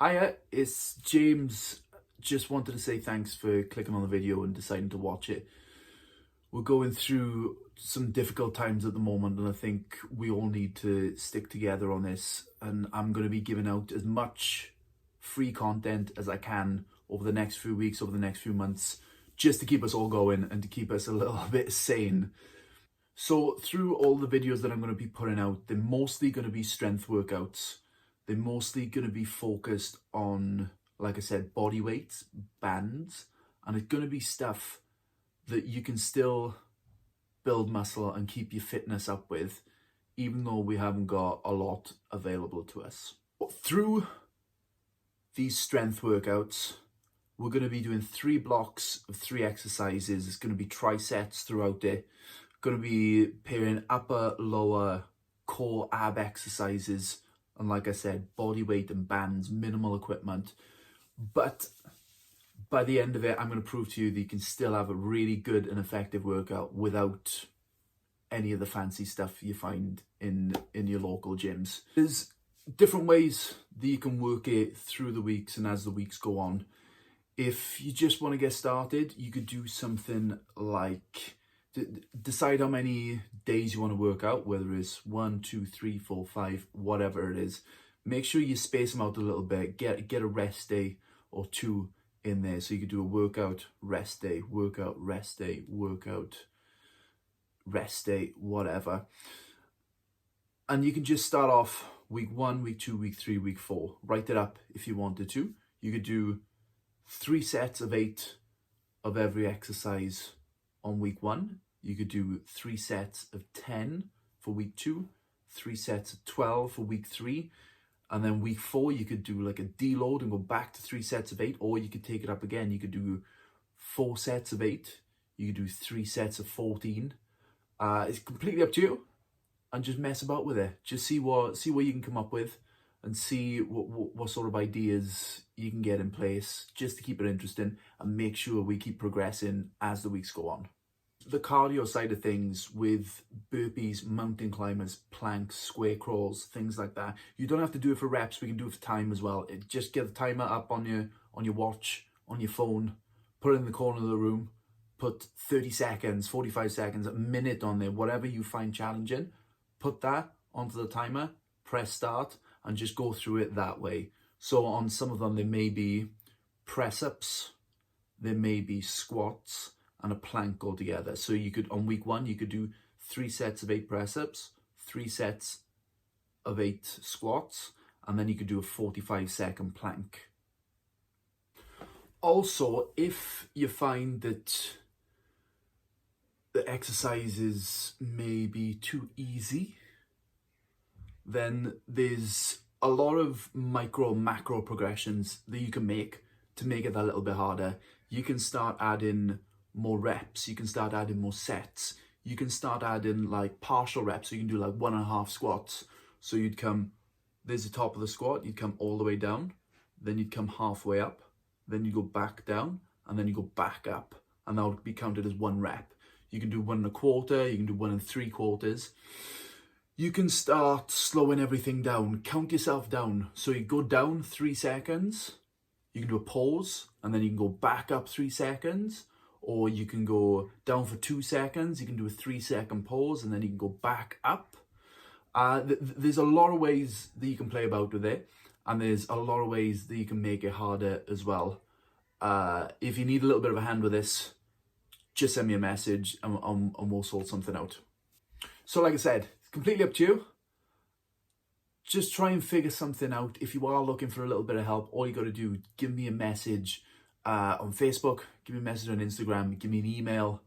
Hiya, it's James. Just wanted to say thanks for clicking on the video and deciding to watch it. We're going through some difficult times at the moment, and I think we all need to stick together on this. And I'm going to be giving out as much free content as I can over the next few weeks, over the next few months, just to keep us all going and to keep us a little bit sane. So through all the videos that I'm going to be putting out, they're mostly going to be strength workouts. They're mostly going to be focused on, like I said, body weight, bands, and it's going to be stuff that you can still build muscle and keep your fitness up with, even though we haven't got a lot available to us. But through these strength workouts, we're going to be doing 3 blocks of 3 exercises. It's going to be trisets throughout it. Going to be pairing upper, lower, core ab exercises. And like I said, body weight and bands, minimal equipment. But by the end of it, I'm going to prove to you that you can still have a really good and effective workout without any of the fancy stuff you find in your local gyms. There's different ways that you can work it through the weeks and as the weeks go on. If you just want to get started, you could do something like decide how many days you want to work out, whether it's 1, 2, 3, 4, 5, whatever it is. Make sure you space them out a little bit. Get a rest day or 2 in there, so you could do a workout, rest day, workout, rest day, workout, rest day, whatever. And you can just start off week 1, week 2, week 3, week 4. Write it up if you wanted to. You could do 3 sets of 8 of every exercise on week 1. You could do 3 sets of 10 for week 2, 3 sets of 12 for week 3, and then week 4 you could do like a deload and go back to 3 sets of 8, or you could take it up again. You could do 4 sets of 8, you could do 3 sets of 14. It's completely up to you, and just mess about with it. Just see what you can come up with, and see what sort of ideas you can get in place just to keep it interesting and make sure we keep progressing as the weeks go on. The cardio side of things with burpees, mountain climbers, planks, square crawls, things like that. You don't have to do it for reps. We can do it for time as well. Just get the timer up on your watch, on your phone, put it in the corner of the room, put 30 seconds, 45 seconds, a minute on there, whatever you find challenging. Put that onto the timer, press start, and just go through it that way. So on some of them, there may be press-ups, there may be squats, and a plank altogether. So you could, on week 1, you could do 3 sets of 8 press-ups, 3 sets of 8 squats, and then you could do a 45-second plank. Also, if you find that the exercises may be too easy, then there's a lot of micro macro progressions that you can make to make it that little bit harder. You can start adding more reps, you can start adding more sets, you can start adding like partial reps, so you can do like 1.5 squats. So you'd come, there's the top of the squat, you'd come all the way down, then you'd come halfway up, then you go back down, and then you go back up, and that would be counted as 1 rep. You can do 1.25, you can do 1.75. You can start slowing everything down, count yourself down. So you go down 3 seconds, you can do a pause, and then you can go back up 3 seconds, or you can go down for 2 seconds, you can do a 3-second pause, and then you can go back up. There's a lot of ways that you can play about with it, and there's a lot of ways that you can make it harder as well. If you need a little bit of a hand with this, just send me a message and we'll sort something out. So like I said, it's completely up to you. Just try and figure something out. If you are looking for a little bit of help, all you got to do, give me a message on Facebook, give me a message on Instagram, give me an email,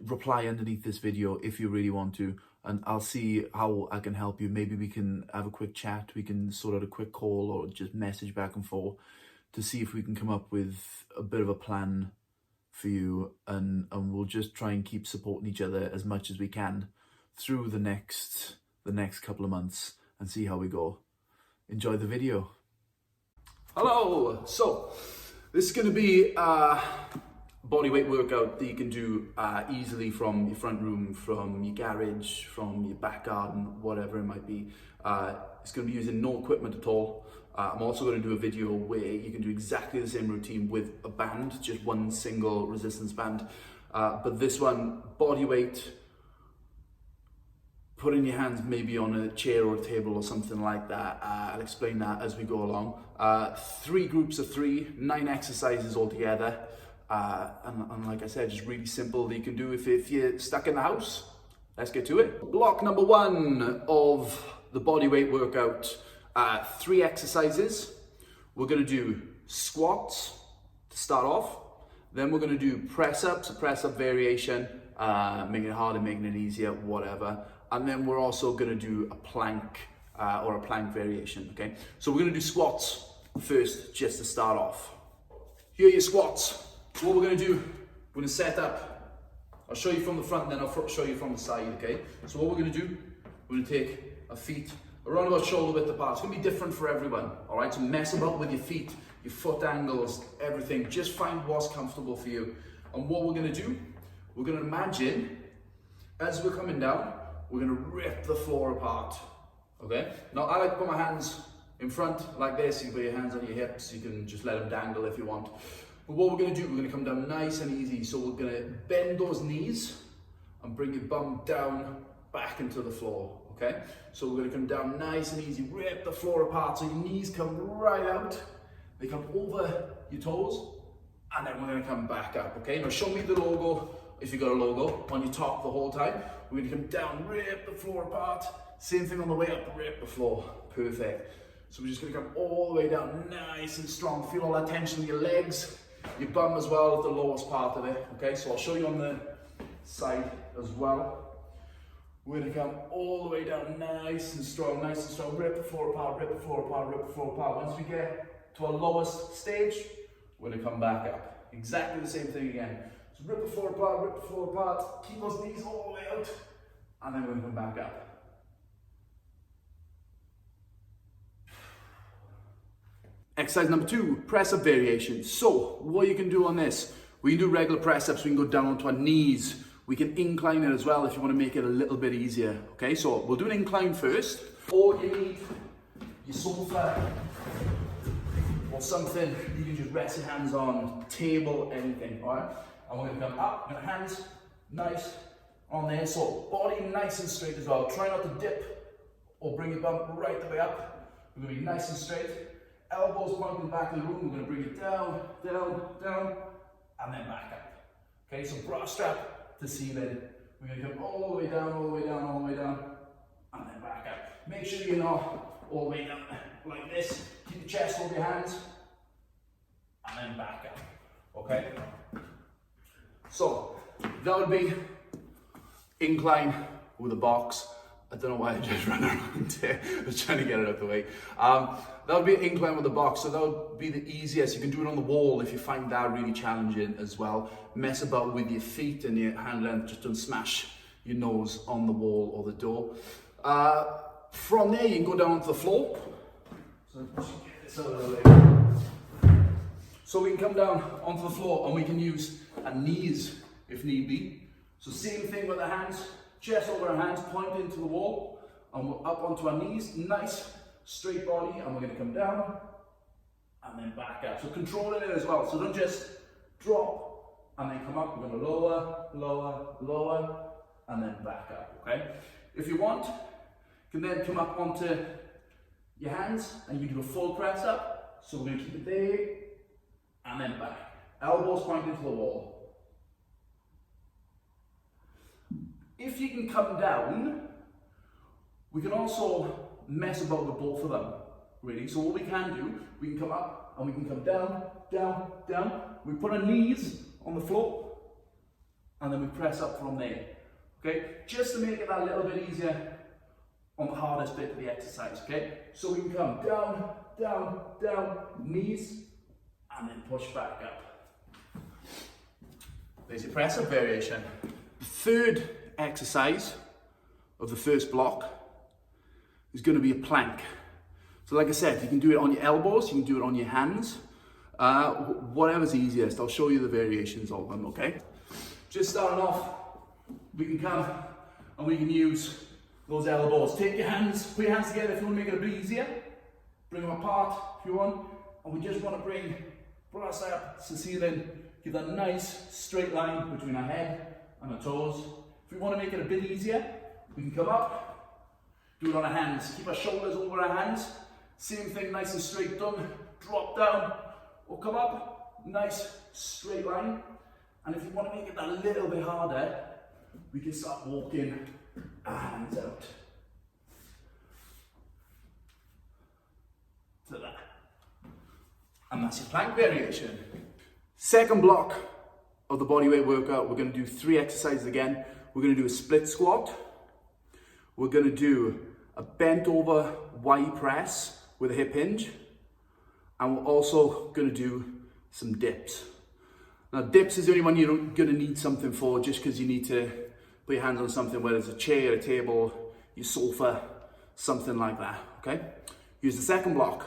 reply underneath this video if you really want to, and I'll see how I can help you. Maybe we can have a quick chat, we can sort out a quick call, or just message back and forth to see if we can come up with a bit of a plan for you, and we'll just try and keep supporting each other as much as we can through the next couple of months and see how we go. Enjoy the video. Hello, so this is going to be a bodyweight workout that you can do easily from your front room, from your garage, from your back garden, whatever it might be. It's going to be using no equipment at all. I'm also going to do a video where you can do exactly the same routine with a band, just one single resistance band. But this one, body weight, putting your hands maybe on a chair or a table or something like that. I'll explain that as we go along. 3 groups of 3, 9 exercises altogether. And like I said, just really simple that you can do if you're stuck in the house. Let's get to it. Block number 1 of the body weight workout. 3 exercises. We're going to do squats to start off. Then we're going to do press-ups, a press-up variation, making it harder, making it easier, whatever. And then we're also going to do a plank or a plank variation, okay? So we're going to do squats first, just to start off. Here are your squats. So what we're going to do, we're going to set up. I'll show you from the front, and then I'll show you from the side, okay? So what we're going to do, we're going to take our feet around about shoulder width apart. It's going to be different for everyone, all right? So mess about with your feet, your foot angles, everything. Just find what's comfortable for you. And what we're going to do, we're going to imagine, as we're coming down, we're going to rip the floor apart, okay? Now, I like to put my hands in front like this. You can put your hands on your hips. You can just let them dangle if you want. But what we're going to do, we're going to come down nice and easy. So we're going to bend those knees and bring your bum down, back into the floor, okay? So we're going to come down nice and easy, rip the floor apart so your knees come right out. They come over your toes, and then we're going to come back up, okay? Now show me the logo, if you've got a logo, on your top the whole time. We're going to come down, rip the floor apart. Same thing on the way up, rip the floor. Perfect. So we're just going to come all the way down, nice and strong. Feel all that tension in your legs, your bum as well, at the lowest part of it, okay? So I'll show you on the side as well. We're going to come all the way down, nice and strong, rip the floor apart, rip the floor apart, rip the floor apart. Once we get to our lowest stage, we're going to come back up. Exactly the same thing again. So rip the floor apart, keep those knees all the way out, and then we're going to come back up. Exercise number 2, press-up variation. So, what you can do on this, we can do regular press-ups, we can go down onto our knees, we can incline it as well if you want to make it a little bit easier. Okay, so we'll do an incline first. Or you need your sofa or something you can just rest your hands on, table, anything, all right? And we're going to come up, and hands nice on there. So body nice and straight as well. Try not to dip or bring your bum right the way up. We're going to be nice and straight. Elbows pointing back in the room. We're going to bring it down, down, down, and then back up. Okay, so bra strap to ceiling. We're going to come all the way down, all the way down, all the way down, and then back up. Make sure you're not all the way down like this. Keep your chest over your hands, and then back up. Okay? So, that would be incline with a box. I don't know why I just ran around here. I was trying to get it out the way. That would be an incline with a box, so that would be the easiest. You can do it on the wall if you find that really challenging as well. Mess about with your feet and your hand length, just don't smash your nose on the wall or the door. From there, you can go down onto the floor. So get this out of the way. So we can come down onto the floor and we can use our knees if need be. So same thing with the hands, chest over our hands, point into the wall, and we're up onto our knees, nice straight body, and we're going to come down and then back up. So controlling it as well. So don't just drop and then come up. We're going to lower, lower, lower, and then back up. Okay. If you want, you can then come up onto your hands and you do a full press up. So we're going to keep it there and then back. Elbows pointing to the wall. If you can come down, we can also mess about with both of them, really. So what we can do, we can come up and we can come down, down, down. We put our knees on the floor and then we press up from there. Okay, just to make it that little bit easier on the hardest bit of the exercise, okay? So we can come down, down, down, knees, and then push back up. There's your press-up variation. The third exercise of the first block is going to be a plank. So like I said, you can do it on your elbows, you can do it on your hands, whatever's easiest. I'll show you the variations of them, okay? Just starting off, we can come and we can use those elbows. Take your hands, put your hands together if you want to make it a bit easier. bring them apart if you want, and we just want to bring brass up to the ceiling, give that nice straight line between our head and our toes. If we want to make it a bit easier, we can come up, do it on our hands, keep our shoulders over our hands, same thing, nice and straight done, drop down, or come up, nice straight line. And if you want to make it that little bit harder, we can start walking hands out to that. And that's your plank variation. Second block of the bodyweight workout, we're going to do 3 exercises again. We're going to do a split squat. We're going to do a bent over Y press with a hip hinge. And we're also going to do some dips. Now dips is the only one you're going to need something for, just because you need to put your hands on something, whether it's a chair, a table, your sofa, something like that, okay? Use the second block.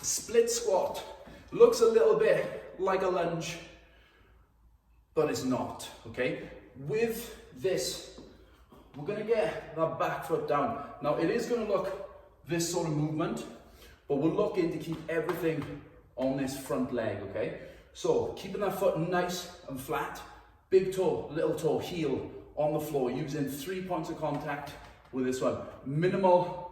Split squat. Looks a little bit like a lunge, but it's not, okay? With this, we're gonna get that back foot down. Now it is gonna look this sort of movement, but we're looking to keep everything on this front leg, okay? So keeping that foot nice and flat, big toe, little toe, heel on the floor, using 3 points of contact with this one. Minimal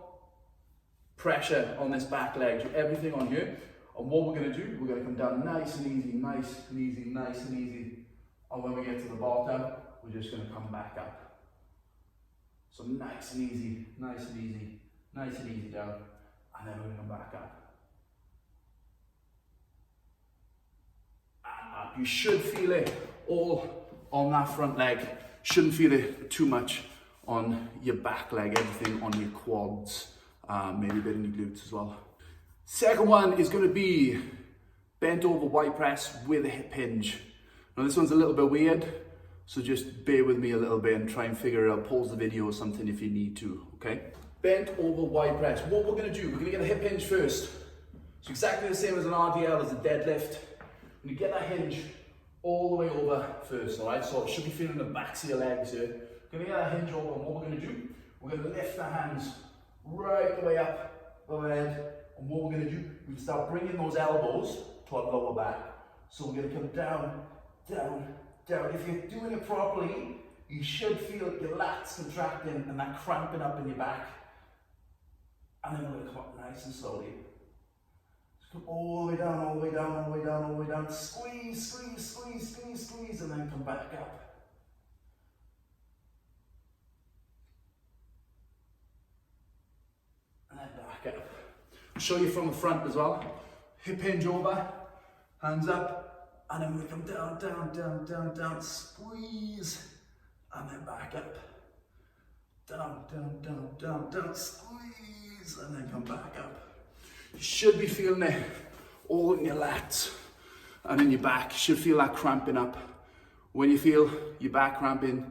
pressure on this back leg, so everything on here. And what we're going to do, we're going to come down nice and easy, nice and easy, nice and easy. And when we get to the bottom, we're just going to come back up. So nice and easy, nice and easy, nice and easy down. And then we're going to come back up. And up. You should feel it all on that front leg. Shouldn't feel it too much on your back leg, everything on your quads. Maybe a bit in your glutes as well. Second one is going to be bent over Y press with a hip hinge. Now this one's a little bit weird, so just bear with me a little bit and try and figure it out. Pause the video or something if you need to, okay? Bent over Y press. What we're going to do, we're going to get the hip hinge first. So exactly the same as an RDL, as a deadlift. We're going to get that hinge all the way over first, alright? So it should be feeling the backs of your legs here. We're going to get that hinge over, and what we're going to do, we're going to lift our hands right the way up overhead. And what we're going to do, we can start bringing those elbows to our lower back. So we're going to come down, down, down. If you're doing it properly, you should feel your lats contracting and that cramping up in your back. And then we're going to come up nice and slowly. Just come all the way down, all the way down, all the way down, all the way down. Squeeze, squeeze, squeeze, squeeze, squeeze, and then come back up. And then back up. Show you from the front as well. Hip hinge over, hands up, and then we come down, down, down, down, down, squeeze, and then back up. Down, down, down, down, down, squeeze, and then come back up. You should be feeling it all in your lats and in your back. You should feel that cramping up. When you feel your back cramping,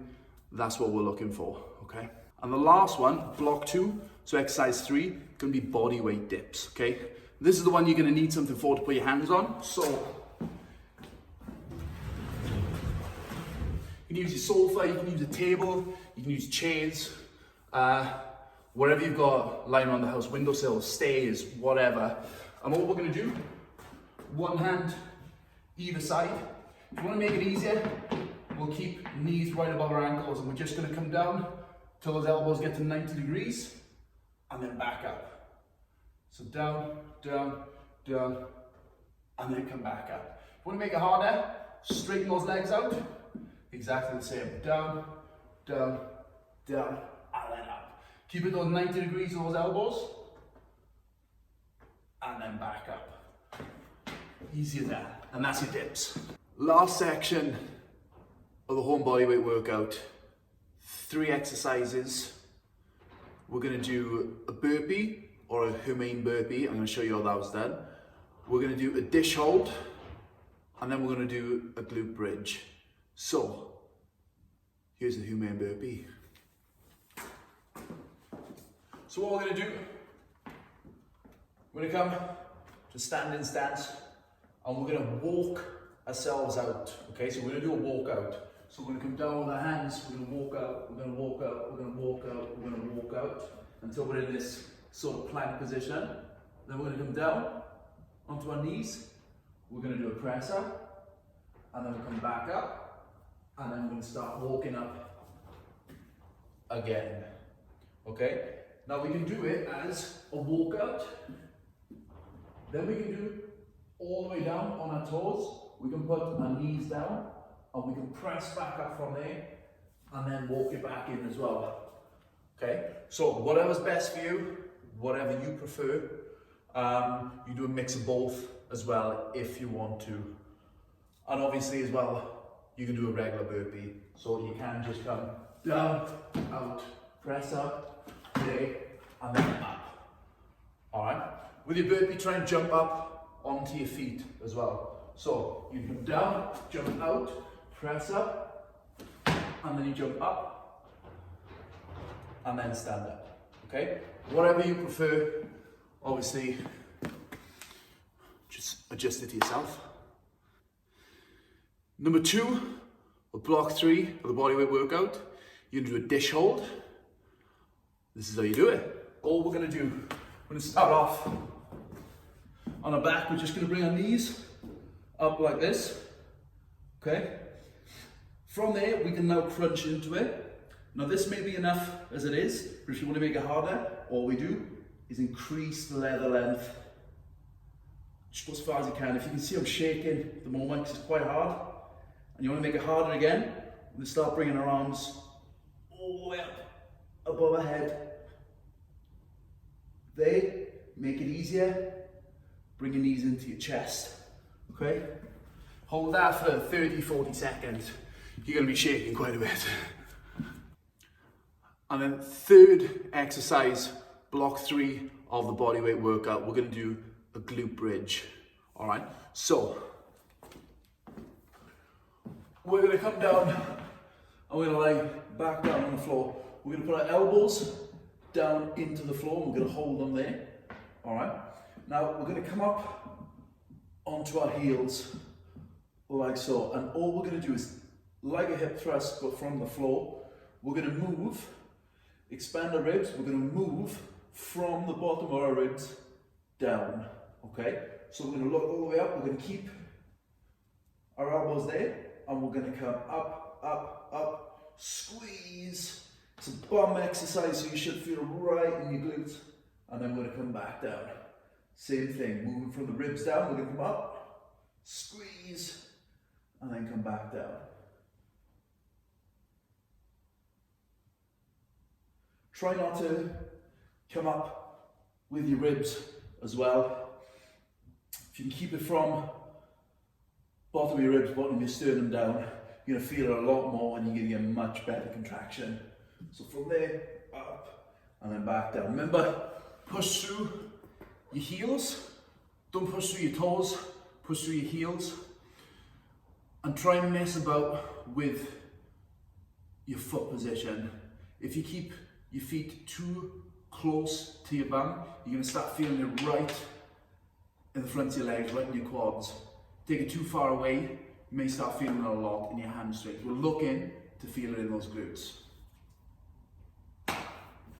that's what we're looking for, okay? And the last one, block 2, so exercise 3, going to be body weight dips, okay? This is the one you're going to need something for to put your hands on. So you can use your sofa, you can use a table, you can use chairs, whatever you've got lying around the house, windowsills, stairs, whatever. And what we're going to do, one hand either side. If you want to make it easier, we'll keep knees right above our ankles, and we're just going to come down till those elbows get to 90 degrees, and then back up. So down, down, down, and then come back up. If you want to make it harder, straighten those legs out. Exactly the same. Down, down, down, and then up. Keep it those 90 degrees of those elbows, and then back up. Easy as that. And that's your dips. Last section of the home bodyweight workout. 3 exercises. We're going to do a burpee or a humane burpee. I'm going to show you how that was done. We're going to do a dish hold, and then we're going to do a glute bridge. So here's the humane burpee. So what we're going to do, we're going to come to standing stance, and we're going to walk ourselves out. Okay, so we're going to do a walk out. So we're going to come down with our hands, we're going to walk out, we're going to walk out, we're going to walk out, we're going to walk out until we're in this sort of plank position. Then we're going to come down onto our knees. We're going to do a press up, and then we'll come back up, and then we're going to start walking up again. Okay? Now we can do it as a walkout. Then we can do all the way down on our toes. We can put our knees down, and we can press back up from there, and then walk it back in as well. Okay? So whatever's best for you, whatever you prefer. You do a mix of both as well if you want to. And obviously as well, you can do a regular burpee. So you can just come down, out, press up, there, and then up. Alright? With your burpee, try and jump up onto your feet as well. So you come down, jump out, press up, and then you jump up, and then stand up. Okay? Whatever you prefer, obviously, just adjust it to yourself. Number 2, or block 3 of the bodyweight workout, you're going to do a dish hold. This is how you do it. All we're going to do, we're going to start off on our back. We're just going to bring our knees up like this. Okay? From there, we can now crunch into it. Now this may be enough as it is, but if you want to make it harder, all we do is increase the leather length just go as far as you can. If you can see I'm shaking at the moment because it's quite hard, and you want to make it harder again, we're going to start bringing our arms all the way up above our head. There, make it easier, bring your knees into your chest, okay? Hold that for 30-40 seconds. You're going to be shaking quite a bit. And then third exercise, block 3 of the bodyweight workout, we're going to do a glute bridge. All right, so we're going to come down and we're going to lie back down on the floor. We're going to put our elbows down into the floor and we're going to hold them there. All right, now we're going to come up onto our heels like so, and all we're going to do is like a hip thrust but from the floor. We're going to move, expand our ribs, we're going to move from the bottom of our ribs down, okay? So we're going to look all the way up, we're going to keep our elbows there, and we're going to come up, up, up, squeeze. It's a bum exercise, so you should feel right in your glutes, and then we're going to come back down. Same thing, moving from the ribs down, we're going to come up, squeeze, and then come back down. Try not to come up with your ribs as well. If you can keep it from bottom of your ribs, bottom of your sternum down, you're going to feel it a lot more and you're going to get a much better contraction. So from there, up, and then back down. Remember, push through your heels. Don't push through your toes, push through your heels. And try and mess about with your foot position. If you keep your feet too close to your bum, you're going to start feeling it right in the front of your legs, right in your quads. Take it too far away, you may start feeling it a lot in your hamstrings. We're looking to feel it in those glutes.